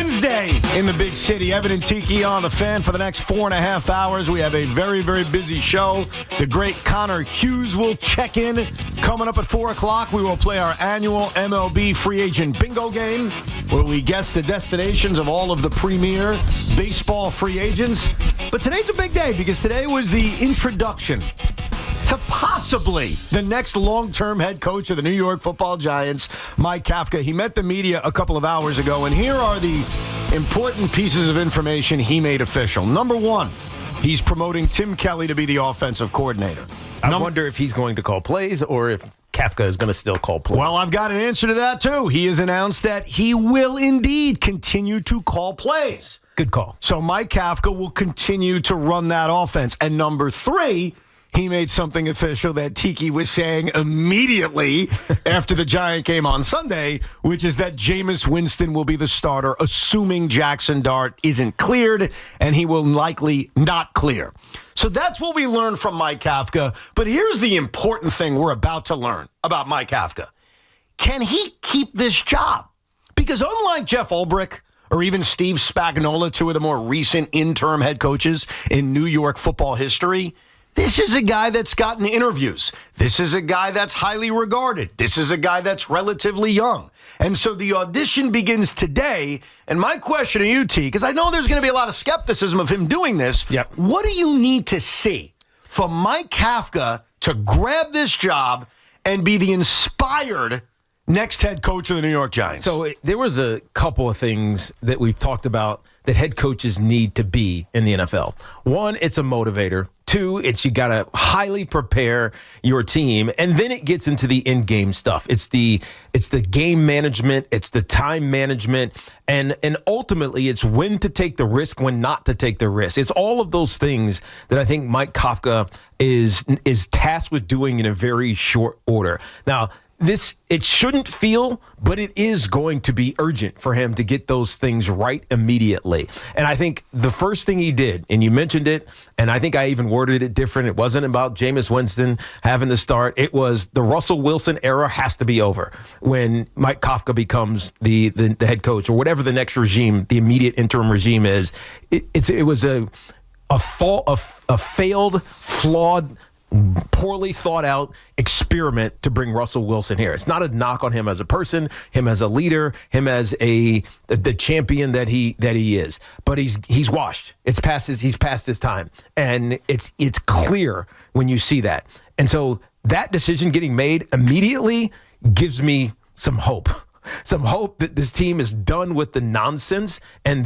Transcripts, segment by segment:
Wednesday in the big city. Evan and Tiki on the Fan for the next 4.5 hours. We have a very, very busy show. The great Connor Hughes will check in. Coming up at 4 o'clock, we will play our annual MLB free agent bingo game, where we guess the destinations of all of the premier baseball free agents. But today's a big day because today was the introduction to possibly the next long-term head coach of the New York Football Giants, Mike Kafka. He met the media a couple of hours ago, and here are the important pieces of information he made official. Number one, he's promoting Tim Kelly to be the offensive coordinator. I wonder if he's going to call plays or if Kafka is going to still call plays. Well, I've got an answer to that, too. He has announced that he will indeed continue to call plays. Good call. So Mike Kafka will continue to run that offense. And number three, he made something official that Tiki was saying immediately after the Giant game on Sunday, which is that Jameis Winston will be the starter, assuming Jackson Dart isn't cleared, and he will likely not clear. So that's what we learned from Mike Kafka. But here's the important thing we're about to learn about Mike Kafka. Can he keep this job? Because unlike Jeff Ulbrich or even Steve Spagnuolo, two of the more recent interim head coaches in New York football history, this is a guy that's gotten interviews. This is a guy that's highly regarded. This is a guy that's relatively young. And so the audition begins today. And my question to you, T, because I know there's going to be a lot of skepticism of him doing this. Yep. What do you need to see for Mike Kafka to grab this job and be the inspired next head coach of the New York Giants? So there was a couple of things that we've talked about that head coaches need to be in the NFL. One, it's a motivator. Two, it's you got to highly prepare your team. And then it gets into the in-game stuff. It's the game management. It's the time management. And ultimately, it's when to take the risk, when not to take the risk. It's all of those things that I think Mike Kafka is tasked with doing in a very short order. Now, it shouldn't feel, but it is going to be urgent for him to get those things right immediately. And I think the first thing he did, and you mentioned it, and I think I even worded it different. It wasn't about Jameis Winston having to start. It was the Russell Wilson era has to be over when Mike Kafka becomes the head coach or whatever the next regime, the immediate interim regime is. It was a failed, flawed, poorly thought out experiment to bring Russell Wilson here. It's not a knock on him as a person, him as a leader, him as the champion that he is. But he's washed. He's past his time. And it's clear when you see that. And so that decision getting made immediately gives me some hope. Some hope that this team is done with the nonsense and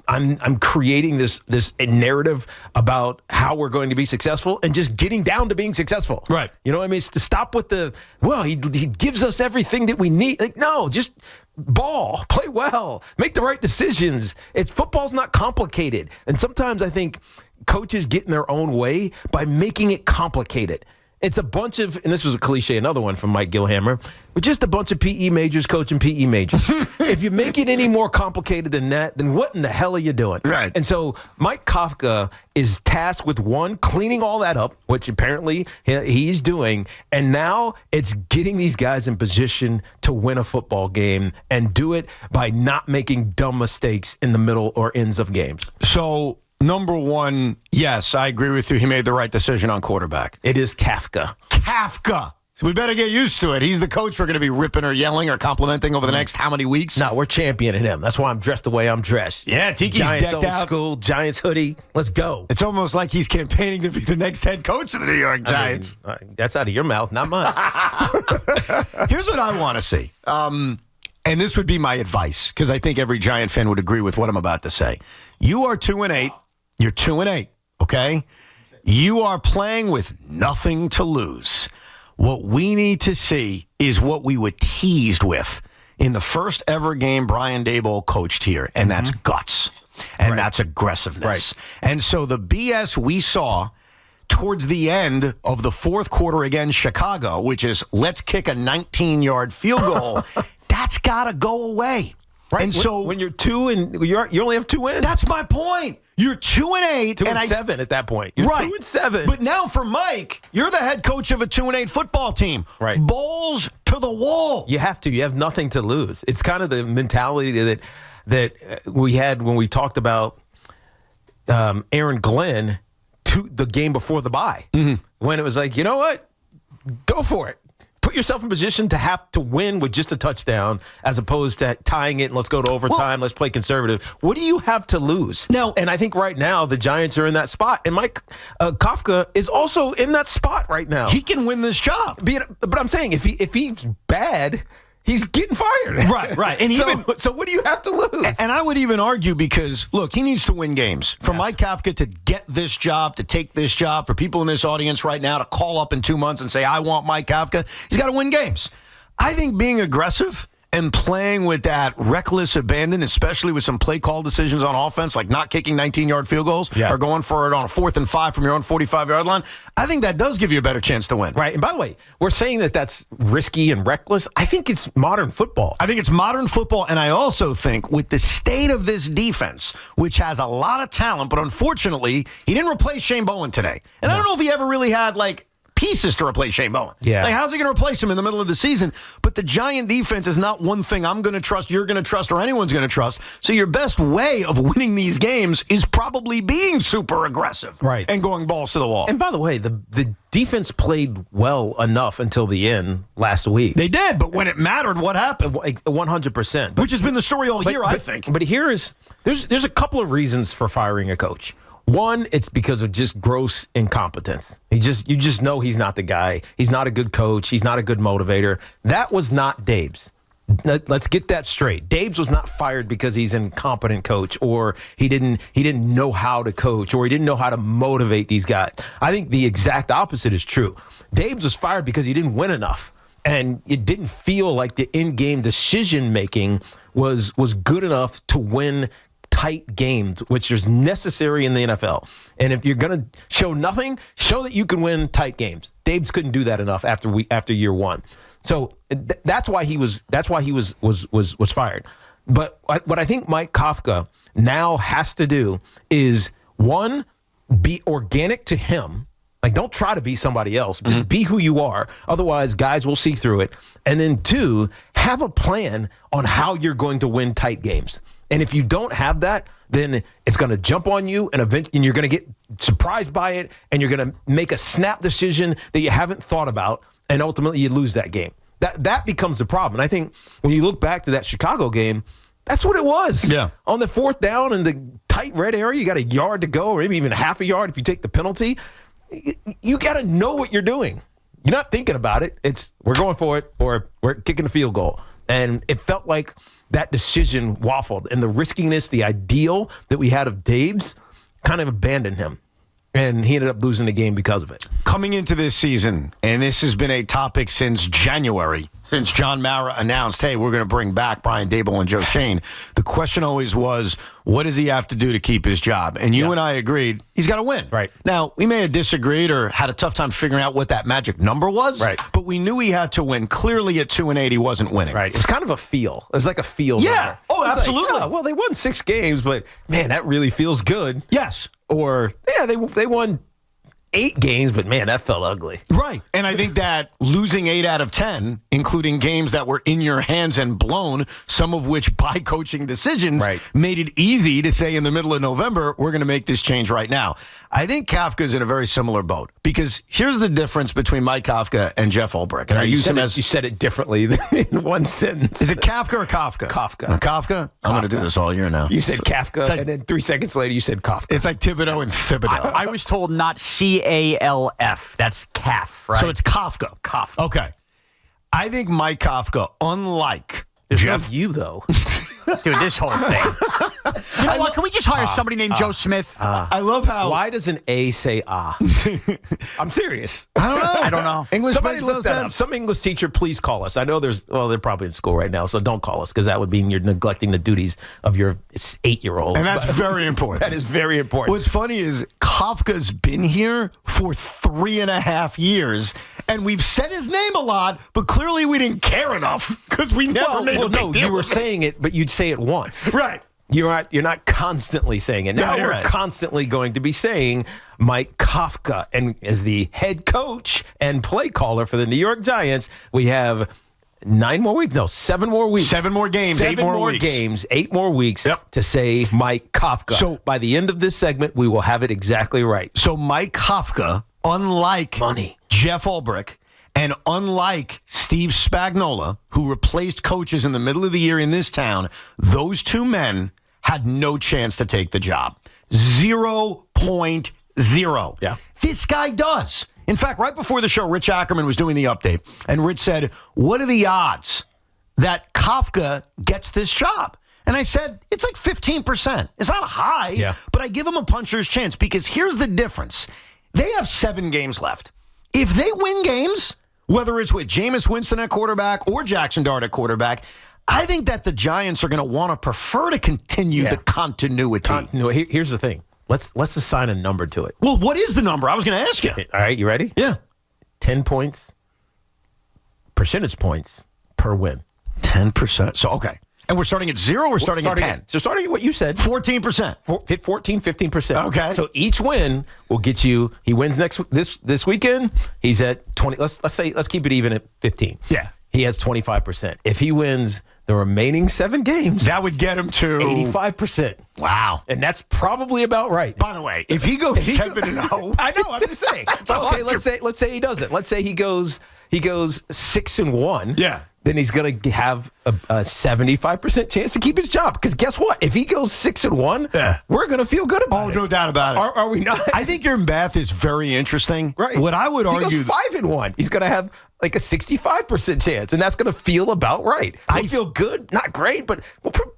I'm creating this narrative about how we're going to be successful and just getting down to being successful. Right. You know what I mean? It's to stop with he gives us everything that we need. Like, no, just ball, play well, make the right decisions. Football's not complicated. And sometimes I think coaches get in their own way by making it complicated. It's a bunch of, and this was a cliche, another one from Mike Gilhammer, but just a bunch of PE majors coaching PE majors. If you make it any more complicated than that, then what in the hell are you doing? Right. And so Mike Kafka is tasked with, one, cleaning all that up, which apparently he's doing, and now it's getting these guys in position to win a football game and do it by not making dumb mistakes in the middle or ends of games. So, number one, yes, I agree with you. He made the right decision on quarterback. It is Kafka. So we better get used to it. He's the coach we're going to be ripping or yelling or complimenting over the next how many weeks? No, we're championing him. That's why I'm dressed the way I'm dressed. Yeah, Tiki's Giants decked old out. School, Giants hoodie. Let's go. It's almost like he's campaigning to be the next head coach of the New York Giants. I mean, that's out of your mouth, not mine. Here's what I want to see. And this would be my advice, because I think every Giant fan would agree with what I'm about to say. You are 2-8. You're 2-8, okay? You are playing with nothing to lose. What we need to see is what we were teased with in the first ever game Brian Daboll coached here, and that's guts, and that's aggressiveness. Right. And so the BS we saw towards the end of the fourth quarter against Chicago, which is let's kick a 19-yard field goal, that's got to go away. Right. And so when you're 2 and you only have 2 wins. That's my point. You're 2-8, 2-7 at that point. You're right. 2-7. But now for Mike, you're the head coach of a 2-8 football team. Right. Bowls to to the wall. You have to. You have nothing to lose. It's kind of the mentality that we had when we talked about Aaron Glenn the game before the bye. When it was like, you know what? Go for it. Put yourself in position to have to win with just a touchdown as opposed to tying it and let's go to overtime, let's play conservative. What do you have to lose? Now, and I think right now the Giants are in that spot. And Mike Kafka is also in that spot right now. He can win this job. But I'm saying if he's bad, he's getting fired. Right. And so what do you have to lose? And I would even argue because, look, he needs to win games. For Mike Kafka to get this job, to take this job, for people in this audience right now to call up in 2 months and say, I want Mike Kafka, he's got to win games. I think being aggressive and playing with that reckless abandon, especially with some play call decisions on offense, like not kicking 19-yard field goals or going for it on a 4th and 5 from your own 45-yard line, I think that does give you a better chance to win. Right. And by the way, we're saying that that's risky and reckless. I think it's modern football. I think it's modern football, and I also think with the state of this defense, which has a lot of talent, but unfortunately, he didn't replace Shane Bowen today. And I don't know if he ever really had, pieces to replace Shane Bowen. Yeah. How's he going to replace him in the middle of the season? But the Giant defense is not one thing I'm going to trust, you're going to trust, or anyone's going to trust. So your best way of winning these games is probably being super aggressive. Right. And going balls to the wall. And by the way, the defense played well enough until the end last week. They did, but when it mattered, what happened? 100%. Which has been the story all year, I think. But there's a couple of reasons for firing a coach. One, it's because of just gross incompetence. You just know he's not the guy. He's not a good coach. He's not a good motivator. That was not Dave's. Let's get that straight. Dave's was not fired because he's an incompetent coach, or he didn't know how to coach, or he didn't know how to motivate these guys. I think the exact opposite is true. Dave's was fired because he didn't win enough, and it didn't feel like the in-game decision making was good enough to win tight games, which is necessary in the NFL. And if you're going to show nothing, show that you can win tight games. Dave's couldn't do that enough after year one. So that's why he was fired. But what I think Mike Kafka now has to do is, one, be organic to him. Don't try to be somebody else. Just be who you are. Otherwise, guys will see through it. And then two, have a plan on how you're going to win tight games. And if you don't have that, then it's going to jump on you, and you're going to get surprised by it, and you're going to make a snap decision that you haven't thought about, and ultimately you lose that game. That becomes the problem. And I think when you look back to that Chicago game, that's what it was. Yeah. On the 4th down in the tight red area, you got a yard to go, or maybe even half a yard if you take the penalty. You got to know what you're doing. You're not thinking about it. It's we're going for it, or we're kicking a field goal. And it felt like that decision waffled, and the riskiness, the ideal that we had of Dave's kind of abandoned him. And he ended up losing the game because of it. Coming into this season, and this has been a topic since January, since John Mara announced, hey, we're going to bring back Brian Daboll and Joe Schoen, the question always was, what does he have to do to keep his job? And you and I agreed, he's got to win. Right. Now, we may have disagreed or had a tough time figuring out what that magic number was, right, but we knew he had to win. Clearly at 2-8, he wasn't winning. Right. It was kind of a feel. It was like a feel. Yeah. Number. Oh, absolutely. Well, they won 6 games, but, man, that really feels good. Yes. Or, they won 8 games, but man, that felt ugly. Right. And I think that losing 8 out of 10, including games that were in your hands and blown, some of which by coaching decisions, made it easy to say in the middle of November, we're going to make this change right now. I think Kafka's in a very similar boat, because here's the difference between Mike Kafka and Jeff Ulbrich. And I use him as... You said it differently than in one sentence. Is it Kafka or Kafka? Kafka. Kafka? I'm going to do this all year now. You said Kafka, and then 3 seconds later you said Kafka. It's like Thibodeau and Thibodeau. I was told not CALF. That's calf, right? So it's Kafka. Kafka. Okay. I think Mike Kafka, unlike There's Jeff... no you, though. Dude, this whole thing. You know what? Can we just hire somebody named Joe Smith? I love how... Why does an A say ah? I'm serious. I don't know. English Somebody makes no look that up. sense. Some English teacher, please call us. I know they're probably in school right now, so don't call us, because that would mean you're neglecting the duties of your 8-year-old. And that's very important. That is very important. What's funny is Kafka's been here for 3.5 years, and we've said his name a lot, but clearly we didn't care enough because we never made a big deal. You were saying it, but you'd say it once. Right. You're not constantly saying it. Now we're constantly going to be saying Mike Kafka. And as the head coach and play caller for the New York Giants, we have 9 more weeks. No, 7 more weeks. 7 more games, 8 more weeks. Games, 8 more weeks Yep. to say Mike Kafka. So by the end of this segment, we will have it exactly right. So Mike Kafka, unlike Jeff Ulbrich and unlike Steve Spagnuolo, who replaced coaches in the middle of the year in this town, those two men had no chance to take the job. 0.0. Yeah. This guy does. In fact, right before the show, Rich Ackerman was doing the update, and Rich said, what are the odds that Kafka gets this job? And I said, it's like 15%. It's not high, but I give him a puncher's chance because here's the difference. They have 7 games left. If they win games, whether it's with Jameis Winston at quarterback or Jackson Dart at quarterback, I think that the Giants are going to want to prefer to continue the continuity. Here's the thing. Let's assign a number to it. Well, what is the number? I was going to ask you. All right, you ready? Yeah. 10 points, percentage points per win. 10%. So, okay. And we're starting at 0 or we're starting at 10? So starting at what you said. 14%. 14, 15%. Okay. So each win will get you, he wins this weekend, he's at 20. Let's keep it even at 15. Yeah. He has 25%. If he wins the remaining 7 games, that would get him to 85%. Wow. And that's probly about right. By the way, if he goes 7-0, I know, I'm just saying. Okay, let's say he doesn't. Let's say he goes 6-1. Yeah. Then he's going to have a 75% chance to keep his job. Because guess what? If he goes 6-1, we're going to feel good about it. Oh, no doubt about it. Are we not? I think your math is very interesting. Right. What I would argue... He goes 5-1. He's going to have like a 65% chance, and that's going to feel about right. I feel good. Not great, but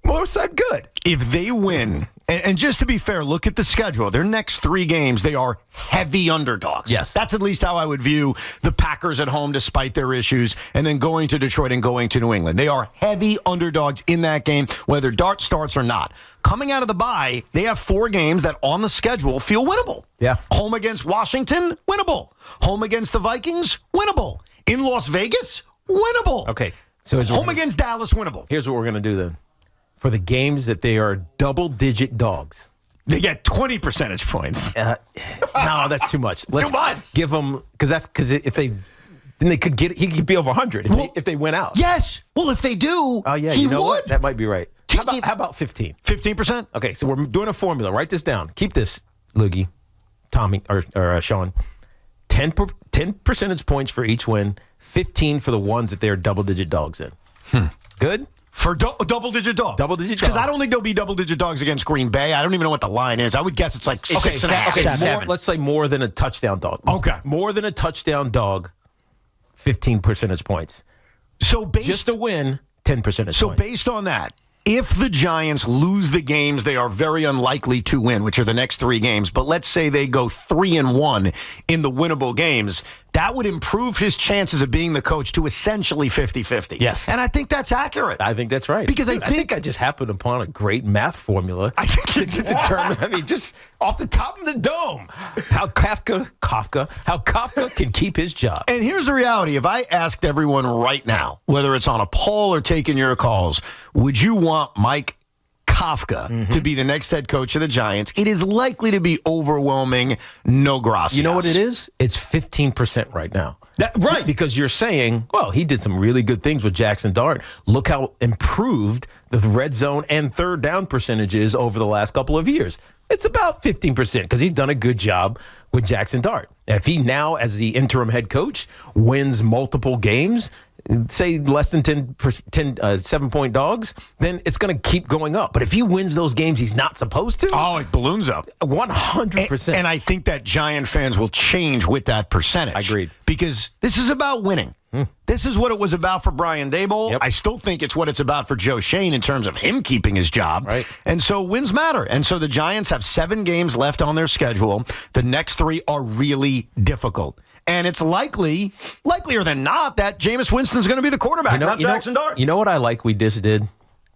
more side good. If they win, and just to be fair, look at the schedule. Their next 3 games, they are heavy underdogs. Yes. That's at least how I would view the Packers at home despite their issues, and then going to Detroit and going to New England. They are heavy underdogs in that game, whether Dart starts or not. Coming out of the bye, they have 4 games that on the schedule feel winnable. Yeah. Home against Washington, winnable. Home against the Vikings, winnable. In Las Vegas, winnable. Okay. So home against Dallas, winnable. Here's what we're going to do then. For the games that they are double-digit dogs, they get 20 percentage points. No, that's too much. Too much. Give them because if they then they could get he could be over 100 if they win out. Yes. Well, if they do, oh yeah, he you know would. what? That might be right. How about 15? 15%? Okay, so we're doing a formula. Write this down. Keep this, Loogie, Tommy, or Sean. 10 percentage points for each win. 15 for the ones that they're double-digit dogs in. Good. For double-digit dog. Double-digit dog. Because I don't think they'll be double-digit dogs against Green Bay. I don't even know what the line is. I would guess it's like 6.5. Okay, let's say more than a touchdown dog. Okay. More than a touchdown dog, 15 percentage points. So just to win, 10 percentage points. So based on that, if the Giants lose the games they are very unlikely to win, which are the next 3 games, but let's say they go 3-1 in the winnable games, that would improve his chances of being the coach to essentially 50-50. Yes. And I think that's accurate. I think that's right. Because I think I just happened upon a great math formula to determine, just off the top of the dome, how Kafka can keep his job. And here's the reality. If I asked everyone right now, whether it's on a poll or taking your calls, would you want Mike Kafka to be the next head coach of the Giants? It is likely to be overwhelming. No gracias. You know what it is? It's 15% right now. Right. Because you're saying, well, he did some really good things with Jackson Dart. Look how improved the red zone and third down percentage is over the last couple of years. It's about 15% because he's done a good job with Jackson Dart. If he now, as the interim head coach, wins multiple games, say less than 7-point dogs, then it's going to keep going up. But if he wins those games he's not supposed to, it balloons up 100%. And I think that Giant fans will change with that percentage. Agreed. Because this is about winning. This is what it was about for Brian Daboll. Yep. I still think it's what it's about for Joe Shane in terms of him keeping his job. Right. And so wins matter. And so the Giants have 7 games left on their schedule. The next 3 are really difficult. And it's likelier than not that Jameis Winston's going to be the quarterback, not Jackson Dart. You know what I like we just did?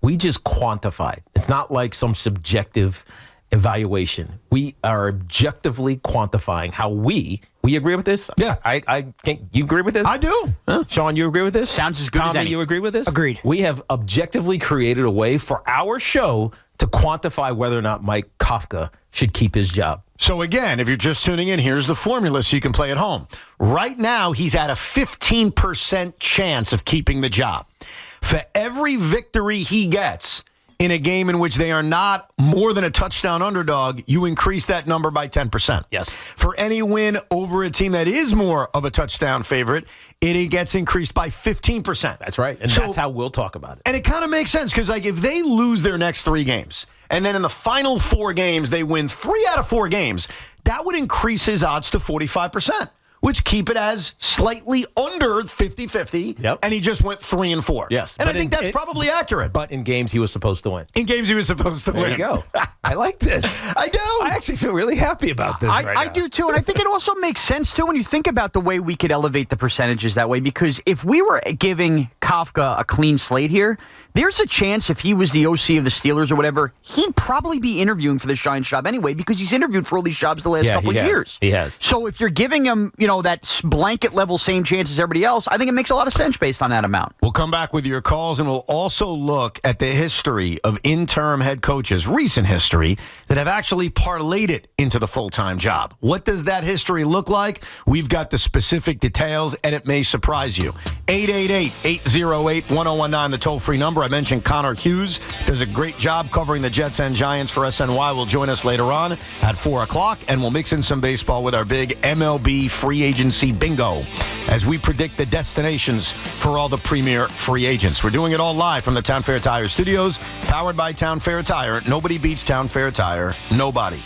We just quantified. It's not like some subjective evaluation. We are objectively quantifying how we agree with this? Yeah. You agree with this? I do. Huh? Sean, you agree with this? Sounds as good Tommy, as any. you agree with this? Agreed. We have objectively created a way for our show to quantify whether or not Mike Kafka should keep his job. So again, if you're just tuning in, here's the formula so you can play at home. Right now, he's at a 15% chance of keeping the job. For every victory he gets in a game in which they are not more than a touchdown underdog, you increase that number by 10%. Yes. For any win over a team that is more of a touchdown favorite, it gets increased by 15%. That's right. And that's how we'll talk about it. And it kind of makes sense because, like, if they lose their next 3 games and then in the final 4 games they win 3 out of 4 games, that would increase his odds to 45%. Which keep it as slightly under 50-50, Yep. and he just went 3 and 4. Yes. And I think that's probably accurate. But in games he was supposed to win. In games he was supposed to win. There you go. I like this. I do. I actually feel really happy about this I do too, and I think it also makes sense too when you think about the way we could elevate the percentages that way. Because if we were giving Kafka a clean slate here, there's a chance if he was the OC of the Steelers or whatever, he'd probably be interviewing for this Giants job anyway because he's interviewed for all these jobs the last couple of years. He has. So if you're giving him, that blanket level same chance as everybody else, I think it makes a lot of sense based on that amount. We'll come back with your calls, and we'll also look at the history of interim head coaches, recent history, that have actually parlayed it into the full-time job. What does that history look like? We've got the specific details, and it may surprise you. 888-808-1019, the toll-free number. I mentioned Connor Hughes does a great job covering the Jets and Giants for SNY. Will join us later on at 4 o'clock, and we'll mix in some baseball with our big MLB free agency bingo as we predict the destinations for all the premier free agents. We're doing it all live from the Town Fair Tire Studios, powered by Town Fair Tire. Nobody beats Town Fair Tire. Nobody.